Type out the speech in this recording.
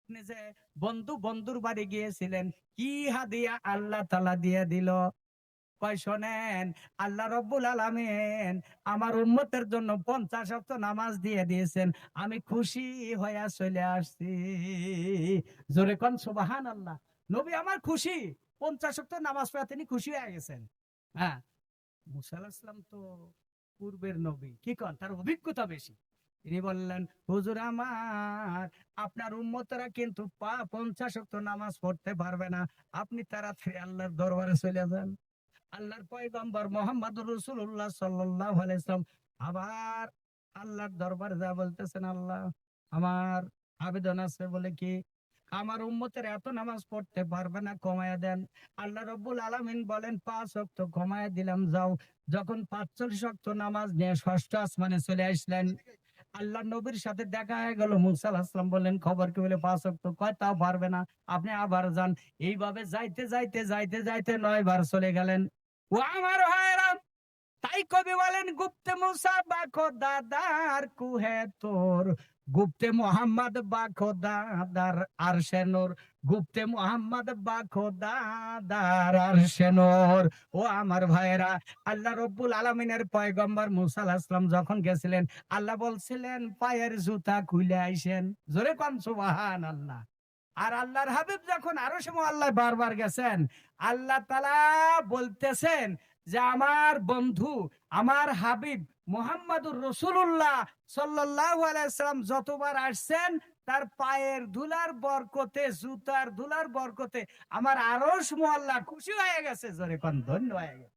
আপনি যে বন্ধুর বাড়ি গিয়েছিলেন, কি হাদিয়া আল্লাহ তাআলা দিয়ে দিল? কয় শোনেন, আল্লাহ রব্বুল আলামিন আমার উম্মতের জন্য 50 ওয়াক্ত নামাজ দিয়ে দিয়েছেন। আমি খুশি হইয়া চলে আসছি। জোরে কোন সুবহানাল্লাহ। নবী আমার খুশি। 50 ওয়াক্ত নামাজ পড়ে তিনি খুশি হয়ে গেছেন। হ্যাঁ, মুসা আলাইহিস সালাম তো পূর্বের নবী। কি কন? তার অভিজ্ঞতা বেশি। তিনি বললেন, হুজুর আমার, আপনার উম্মতরা কিন্তু 50 ওয়াক্ত নামাজ পড়তে পারবে না। আপনি তাড়াতাড়ি আল্লাহর দরবারে চলে যান। আল্লাহর পয়গম্বর মোহাম্মদুর রাসূলুল্লাহ সাল্লাল্লাহু আলাইহি ওয়াসাল্লাম আবার আল্লাহর দরবারে যা বলতেছেন, আল্লাহ, আমার আবেদন আছে, বলে কি, আমার উম্মতের এত নামাজ পড়তে পারবে না, কমায়া দেন। আল্লাহ রব্বুল আলামিন বলেন 5 ওয়াক্ত কমায়া দিলাম, যাও। যখন 45 ওয়াক্ত নামাজ নিয়ে ষষ্ঠ আসমানে চলে আসলেন, আল্লাহ নবীর সাথে দেখা হয়ে গেল। মুসা আলাইহিস সালাম বললেন, খবর কি? বলে 5 ওয়াক্ত। কয় তাও পারবে না, আপনি আবার যান। এইভাবে যাইতে 9 বার চলে গেলেন। ও আমার ভাইরা, তাই কবি বলেন, গুপ্তে মুসা বাখো দাদার কুহে তোর, গুপ্তে মোহাম্মদ বাখো দাদার আরশে নূর, গুপ্তে মোহাম্মদ বাখো দাদার আরশে নূর। ও আমার ভাইরা, আল্লাহ রব্বুল আলামিনের পয়গম্বর মুসা আলাইহিস সালাম যখন গেছিলেন, আল্লাহ বলছিলেন পায়ের জুতা খুলে আইসেন। জোরে কোন সুবহানাল্লাহ। আর আল্লাহর হাবিব যখন আরশে মুআল্লায় বারবার গেছেন, আল্লাহ তাআলা বলতেছেন যে আমার বন্ধু, আমার হাবিব মুহাম্মাদুর রাসূলুল্লাহ সাল্লাল্লাহু আলাইহি সাল্লাম যতবার আসছেন, তার পায়ের ধুলার বরকতে, জুতার ধুলার বরকতে আমার আরশ মুআল্লা খুশি হয়ে গেছে। জোরে কোন ধন্য হয়ে গেছে।